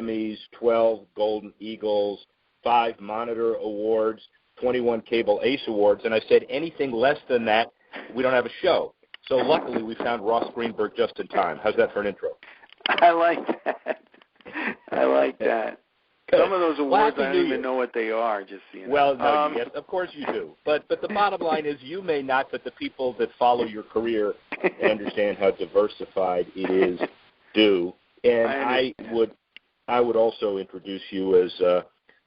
Emmys, 12 Golden Eagles, 5 Monitor Awards, 21 Cable Ace Awards, and I said anything less than that, we don't have a show. So luckily we found Ross Greenburg just in time. How's that for an intro? I like that. I like that. Some of those awards, I don't even know what they are, just so you know. Well, no, yes, of course you do. But the bottom line is you may not, but the people that follow your career and understand how diversified it is do. And I would also introduce you as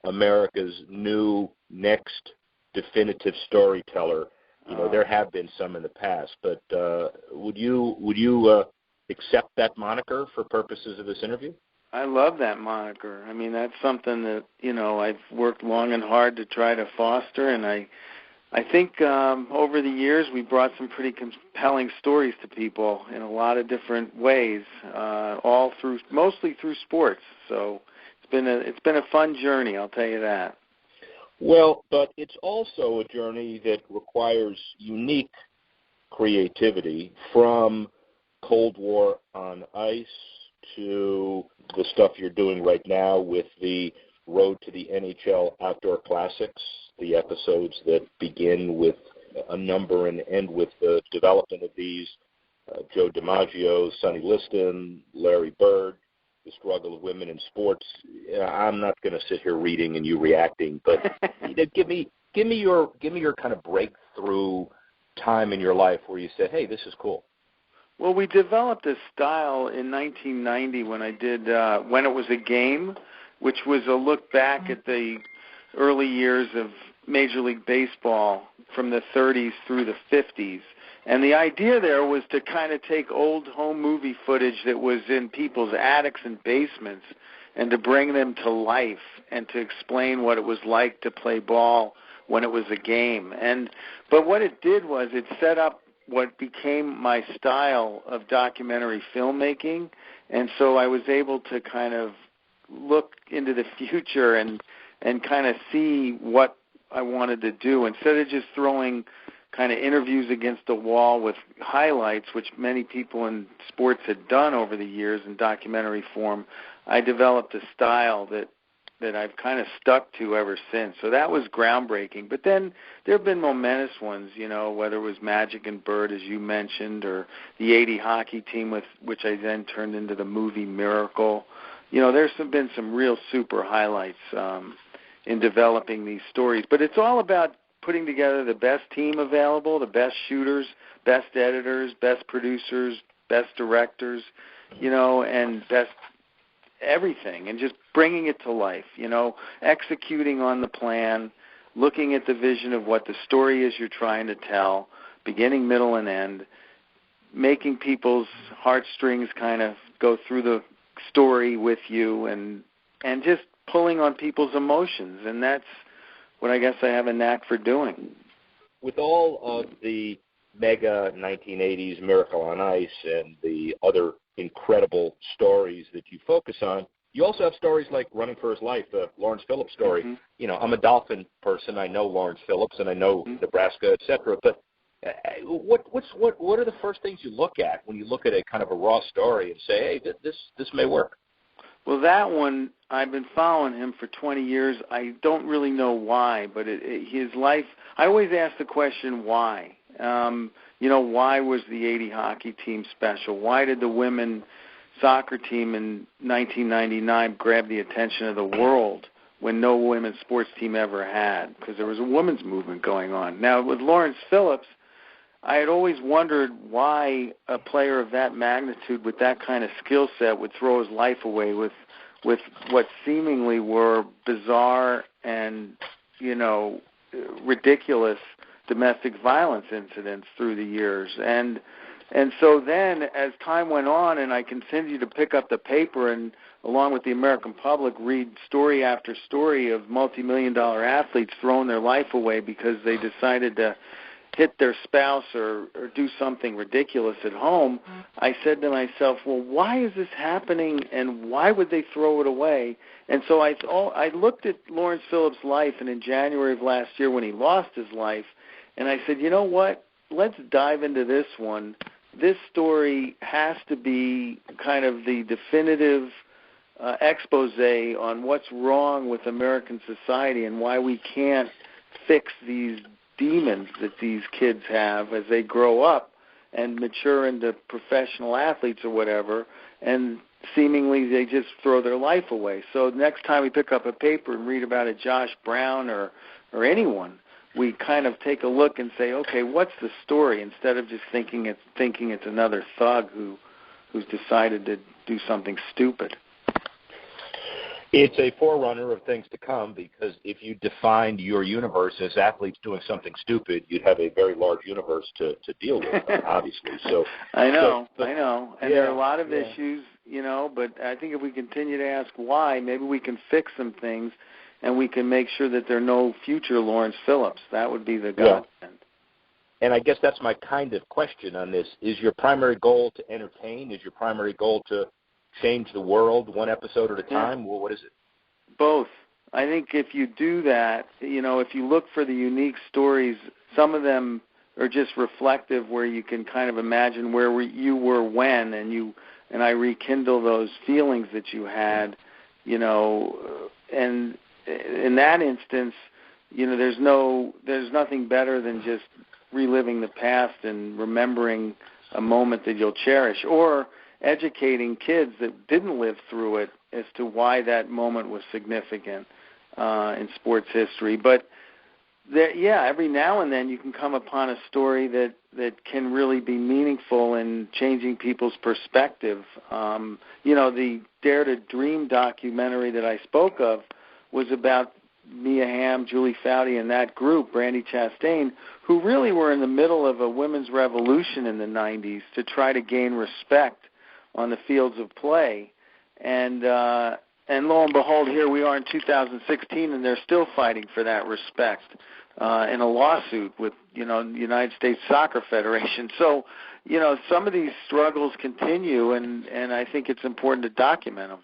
America's new next definitive storyteller. You know, there have been some in the past, but would you accept that moniker for purposes of this interview? I love that moniker. I mean, that's something that, you know, I've worked long and hard to try to foster, and I think over the years we brought some pretty compelling stories to people in a lot of different ways, mostly through sports. So it's been a fun journey, I'll tell you that. Well, but it's also a journey that requires unique creativity, from Cold War on Ice to the stuff you're doing right now with the Road to the NHL Outdoor Classics, the episodes that begin with a number and end with the development of these, Joe DiMaggio, Sonny Liston, Larry Bird, the struggle of women in sports. I'm not going to sit here reading and you reacting, but give me your kind of breakthrough time in your life where you said, hey, this is cool. Well, we developed a style in 1990 when I did When It Was a Game, which was a look back at the early years of Major League Baseball from the 30s through the 50s. And the idea there was to kind of take old home movie footage that was in people's attics and basements and to bring them to life and to explain what it was like to play ball when it was a game. But what it did was it set up what became my style of documentary filmmaking, and so I was able to kind of look into the future and kind of see what I wanted to do. Instead of just throwing kind of interviews against the wall with highlights, which many people in sports had done over the years in documentary form, I developed a style that I've kind of stuck to ever since. So that was groundbreaking. But then there have been momentous ones, you know, whether it was Magic and Bird, as you mentioned, or the 80 hockey team, which I then turned into the movie Miracle. You know, there's been some real super highlights in developing these stories. But it's all about putting together the best team available, the best shooters, best editors, best producers, best directors, you know, and best everything, and just bringing it to life, you know, executing on the plan, looking at the vision of what the story is you're trying to tell, beginning, middle, and end, making people's heartstrings kind of go through the story with you, and just pulling on people's emotions, and that's what I guess I have a knack for doing. With all of the mega 1980s Miracle on Ice and the other incredible stories that you focus on, you also have stories like Running for His Life, the Lawrence Phillips story. Mm-hmm. You know, I'm a Dolphin person. I know Lawrence Phillips, and I know Nebraska, et cetera. But what are the first things you look at when you look at a kind of a raw story and say, hey, this may work? Well, that one, I've been following him for 20 years. I don't really know why, but his life, I always ask the question, why? You know, why was the 80 hockey team special? Why did the women soccer team in 1999 grab the attention of the world when no women's sports team ever had? Because there was a women's movement going on. Now, with Lawrence Phillips, I had always wondered why a player of that magnitude with that kind of skill set would throw his life away with what seemingly were bizarre and, you know, ridiculous domestic violence incidents through the years. And so then as time went on and I continued to pick up the paper and along with the American public read story after story of multi-million-dollar athletes throwing their life away because they decided to hit their spouse or do something ridiculous at home, I said to myself, well, why is this happening and why would they throw it away? And so I looked at Lawrence Phillips' life, and in January of last year when he lost his life, and I said, you know what, let's dive into this one. This story has to be kind of the definitive expose on what's wrong with American society and why we can't fix these demons that these kids have as they grow up and mature into professional athletes or whatever, and seemingly they just throw their life away. So next time we pick up a paper and read about a Josh Brown or anyone, we kind of take a look and say, okay, what's the story, instead of just thinking it's another thug who's decided to do something stupid. It's a forerunner of things to come, because if you defined your universe as athletes doing something stupid, you'd have a very large universe to deal with, obviously. So I know. And there are a lot of issues, but I think if we continue to ask why, maybe we can fix some things, and we can make sure that there are no future Lawrence Phillips. That would be the godsend. Yeah. And I guess that's my kind of question on this. Is your primary goal to entertain? Is your primary goal to change the world one episode at a time? Well, what is it? Both. I think if you do that, if you look for the unique stories, some of them are just reflective, where you can kind of imagine where you were when, and I rekindle those feelings that you had, and in that instance, there's nothing better than just reliving the past and remembering a moment that you'll cherish, or educating kids that didn't live through it as to why that moment was significant in sports history. But every now and then you can come upon a story that can really be meaningful in changing people's perspective. The Dare to Dream documentary that I spoke of was about Mia Hamm, Julie Foudy, and that group, Brandy Chastain, who really were in the middle of a women's revolution in the 90s to try to gain respect on the fields of play. And lo and behold, here we are in 2016, and they're still fighting for that respect in a lawsuit with, the United States Soccer Federation. So, some of these struggles continue, and I think it's important to document them.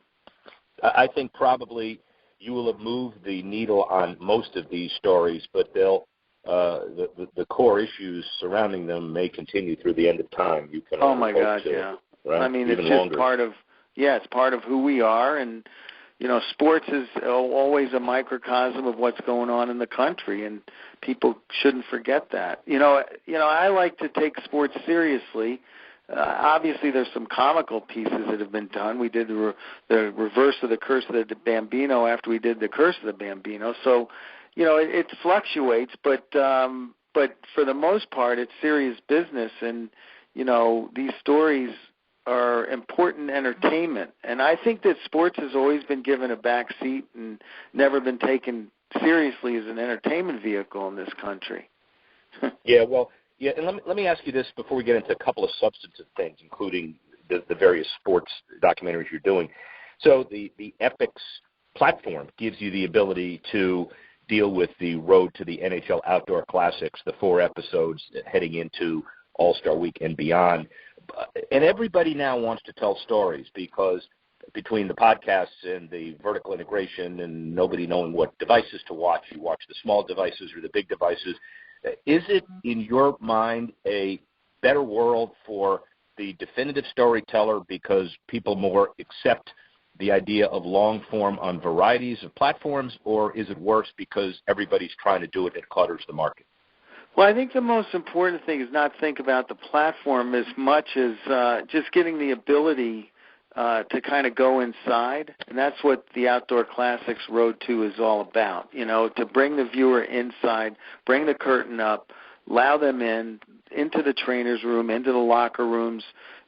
I think probably you will have moved the needle on most of these stories, but they'll the core issues surrounding them may continue through the end of time. You can. Oh my God, to, yeah. Right? I mean, Even it's just longer. it's part of who we are, and sports is always a microcosm of what's going on in the country, and people shouldn't forget that. I like to take sports seriously. Obviously, there's some comical pieces that have been done. We did the reverse of the Curse of the Bambino after we did the Curse of the Bambino. So, it fluctuates, but for the most part, it's serious business, and these stories are important entertainment. And I think that sports has always been given a back seat and never been taken seriously as an entertainment vehicle in this country. And let me ask you this before we get into a couple of substantive things, including the various sports documentaries you're doing. So the Epics platform gives you the ability to deal with the road to the NHL Outdoor Classics, the 4 episodes heading into All-Star Week and beyond. And everybody now wants to tell stories, because between the podcasts and the vertical integration and nobody knowing what devices to watch, you watch the small devices or the big devices. Is it, in your mind, a better world for the definitive storyteller because people more accept the idea of long form on varieties of platforms, or is it worse because everybody's trying to do it and it clutters the market? Well, I think the most important thing is not think about the platform as much as just getting the ability to kind of go inside, and that's what the Outdoor Classics Road to is all about, to bring the viewer inside, bring the curtain up, allow them into the trainer's room, into the locker rooms,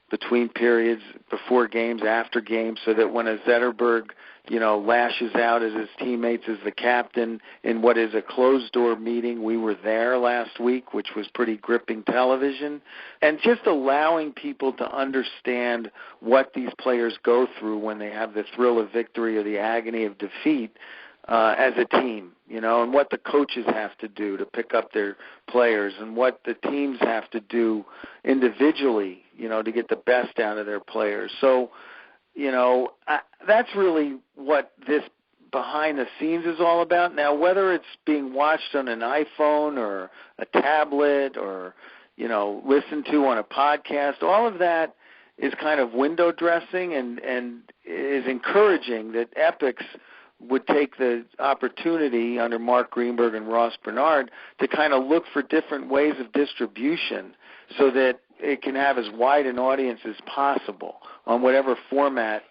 between periods, before games, after games, so that when a Zetterberg, lashes out at his teammates as the captain in what is a closed-door meeting, we were there last week, which was pretty gripping television, and just allowing people to understand what these players go through when they have the thrill of victory or the agony of defeat as a team, and what the coaches have to do to pick up their players, and what the teams have to do individually, to get the best out of their players. So, that's really what this behind the scenes is all about. Now, whether it's being watched on an iPhone or a tablet or, listened to on a podcast, all of that is kind of window dressing, and is encouraging that Epix would take the opportunity under Mark Greenburg and Ross Bernard to kind of look for different ways of distribution so that it can have as wide an audience as possible on whatever format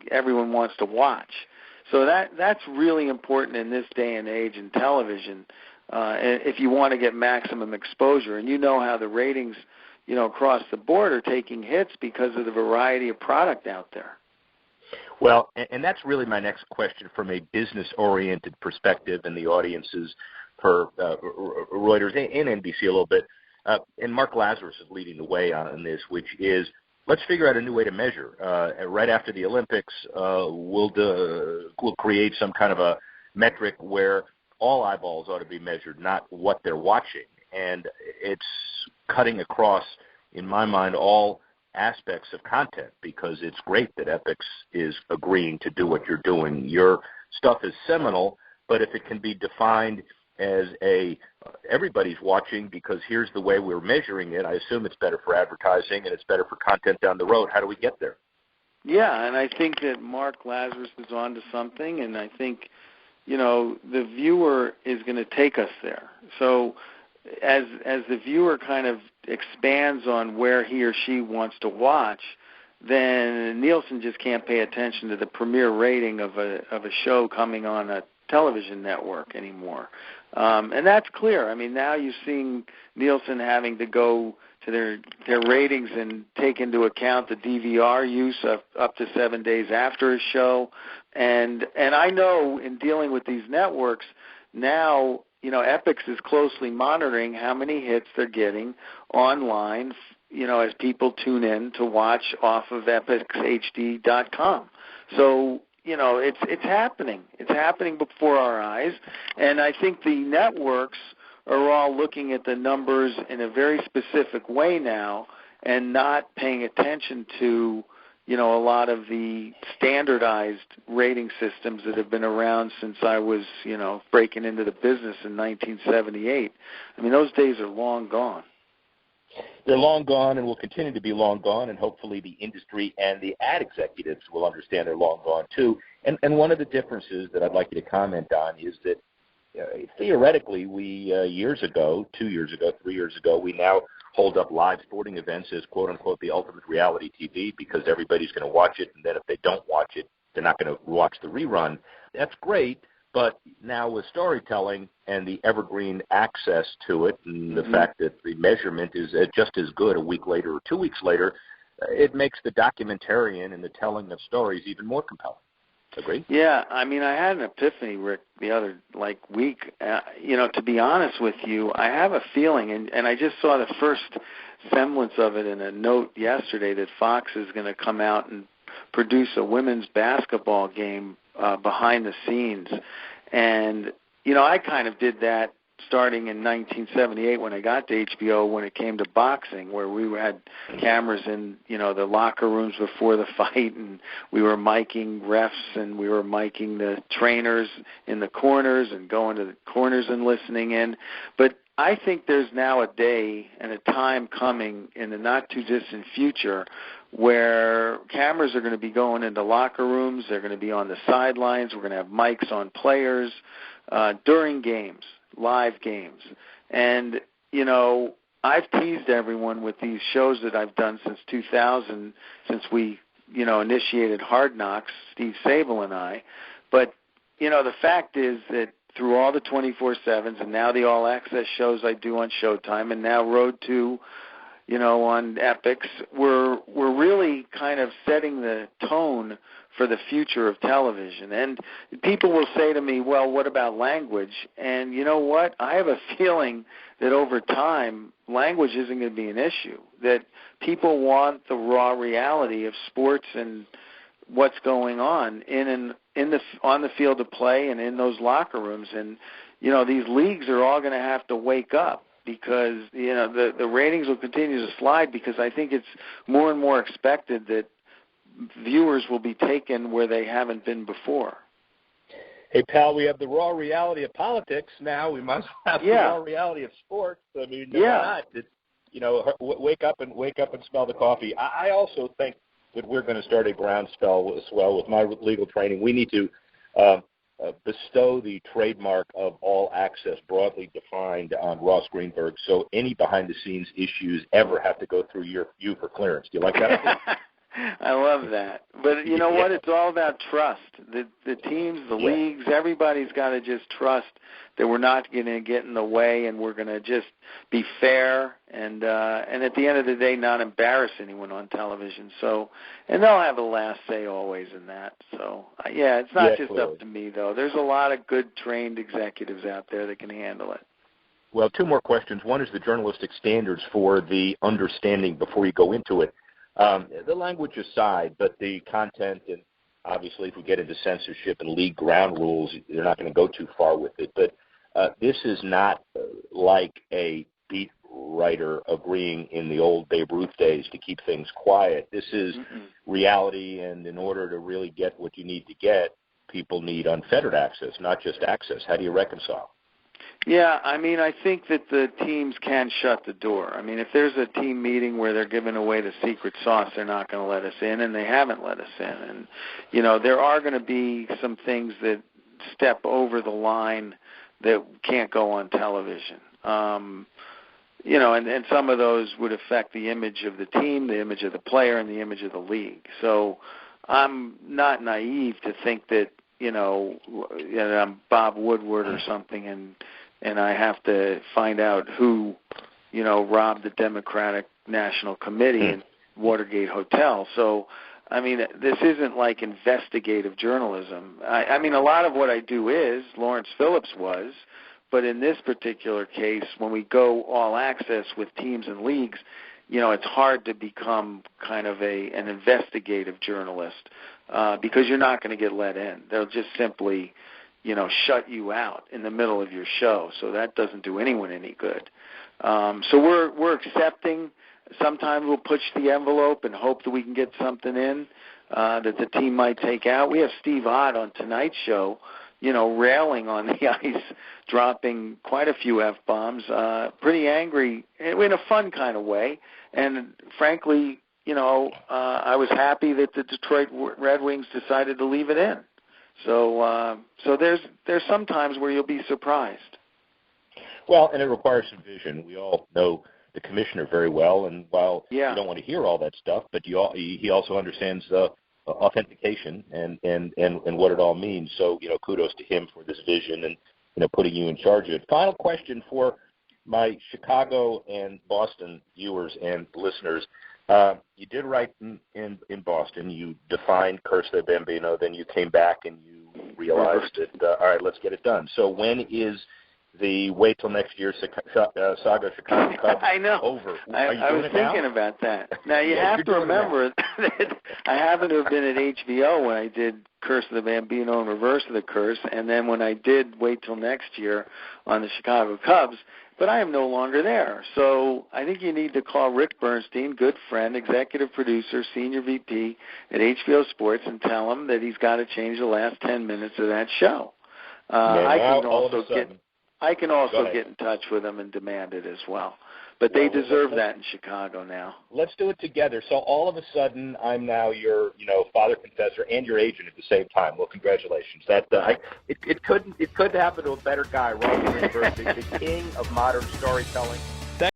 everyone wants to watch. So that's really important in this day and age in television if you want to get maximum exposure. And you know how the ratings, across the board are taking hits because of the variety of product out there. Well, and that's really my next question from a business-oriented perspective and the audiences for Reuters and NBC a little bit. And Mark Lazarus is leading the way on this, which is let's figure out a new way to measure. Right after the Olympics, we'll create some kind of a metric where all eyeballs ought to be measured, not what they're watching. And it's cutting across, in my mind, all aspects of content, because it's great that Epix is agreeing to do what you're doing. Your stuff is seminal, but if it can be defined as everybody's watching because here's the way we're measuring it, I assume it's better for advertising and it's better for content down the road. How do we get there? Yeah, and I think that Mark Lazarus is on to something, and I think, the viewer is going to take us there. So as the viewer kind of expands on where he or she wants to watch, then Nielsen just can't pay attention to the premier rating of a show coming on a television network anymore. And that's clear. I mean, now you're seeing Nielsen having to go to their ratings and take into account the DVR use of up to 7 days after a show. And I know in dealing with these networks now, Epix is closely monitoring how many hits they're getting online, as people tune in to watch off of epixhd.com. So, it's happening. It's happening before our eyes. And I think the networks are all looking at the numbers in a very specific way now and not paying attention to, a lot of the standardized rating systems that have been around since I was, breaking into the business in 1978. I mean, those days are long gone. They're long gone and will continue to be long gone, and hopefully the industry and the ad executives will understand they're long gone too. And one of the differences that I'd like you to comment on is that theoretically we 2 years ago, 3 years ago, we now hold up live sporting events as quote-unquote the ultimate reality TV because everybody's going to watch it, and then if they don't watch it, they're not going to watch the rerun. That's great. But now with storytelling and the evergreen access to it and the fact that the measurement is just as good a week later or 2 weeks later, it makes the documentarian and the telling of stories even more compelling. Agree? Yeah, I mean, I had an epiphany, Rick, the other week. To be honest with you, I have a feeling, and I just saw the first semblance of it in a note yesterday that Fox is going to come out and produce a women's basketball game behind the scenes. And, I kind of did that starting in 1978 when I got to HBO when it came to boxing, where we had cameras in, the locker rooms before the fight, and we were miking refs and we were miking the trainers in the corners and going to the corners and listening in. But I think there's now a day and a time coming in the not-too-distant future where cameras are going to be going into locker rooms, they're going to be on the sidelines, we're going to have mics on players during games, live games. And, I've teased everyone with these shows that I've done since 2000, since we, initiated Hard Knocks, Steve Sable and I. But, the fact is that through all the 24/7s and now the all-access shows I do on Showtime and now Road to, on Epix, we're really kind of setting the tone for the future of television. And people will say to me, well, what about language? And you know what? I have a feeling that over time, language isn't going to be an issue, that people want the raw reality of sports and what's going on on the field of play and in those locker rooms. And, these leagues are all going to have to wake up because, the ratings will continue to slide because I think it's more and more expected that viewers will be taken where they haven't been before. Hey, pal, we have the raw reality of politics now. We must have the raw reality of sports. I mean, why not? It's, wake up and smell the coffee. I also think that we're going to start a groundswell as well with my legal training. We need to bestow the trademark of all access broadly defined on Ross Greenburg, so any behind-the-scenes issues ever have to go through you for clearance. Do you like that? I love that. But you know what? It's all about trust. The teams, the leagues, everybody's got to just trust that we're not going to get in the way, and we're going to just be fair and at the end of the day not embarrass anyone on television. So, and they'll have the last say always in that. So, it's not just up to me, though. There's a lot of good trained executives out there that can handle it. Well, two more questions. One is the journalistic standards for the understanding before you go into it. The language aside, but the content, and obviously if we get into censorship and league ground rules, they're not going to go too far with it. But this is not like a beat writer agreeing in the old Babe Ruth days to keep things quiet. This is reality, and in order to really get what you need to get, people need unfettered access, not just access. How do you reconcile? Yeah, I mean, I think that the teams can shut the door. I mean, if there's a team meeting where they're giving away the secret sauce, they're not going to let us in, and they haven't let us in. And, you know, there are going to be some things that step over the line that can't go on television. You know, and some of those would affect the image of the team, the image of the player, and the image of the league. So I'm not naive to think that, you know, I'm Bob Woodward or something, and I have to find out who, you know, robbed the Democratic National Committee in Watergate Hotel. So, I mean, this isn't like investigative journalism. I mean, a lot of what I do is, Lawrence Phillips was, but in this particular case, when we go all access with teams and leagues, you know, it's hard to become kind of an investigative journalist because you're not going to get let in. They'll just simply, you know, shut you out in the middle of your show. So that doesn't do anyone any good. So we're accepting. Sometimes we'll push the envelope and hope that we can get something in that the team might take out. We have Steve Ott on tonight's show, you know, railing on the ice, dropping quite a few F-bombs, pretty angry in a fun kind of way. And frankly, you know, I was happy that the Detroit Red Wings decided to leave it in. So there's some times where you'll be surprised. Well, and it requires some vision. We all know the commissioner very well, and while you don't want to hear all that stuff, but he also understands authentication and what it all means. So, you know, kudos to him for this vision and, you know, putting you in charge of it. Final question for my Chicago and Boston viewers and listeners. You did write in Boston. You defined Curse the Bambino. Then you came back and you realized that, all right, let's get it done. So when is the wait till next year Saga Chicago Cubs I know. over? I was thinking about that. Now, you have to remember that I happened to have been at HBO when I did Curse of the Bambino and Reverse of the Curse, and then when I did Wait Till Next Year on the Chicago Cubs, but I am no longer there. So I think you need to call Rick Bernstein, good friend, executive producer, senior VP at HBO Sports, and tell him that he's got to change the last 10 minutes of that show. I can also get in touch with them and demand it as well. But they deserve that in Chicago now. Let's do it together. So all of a sudden, I'm now your, you know, father confessor and your agent at the same time. Well, congratulations. That it couldn't happen to a better guy, Ross Greenburg, the king of modern storytelling.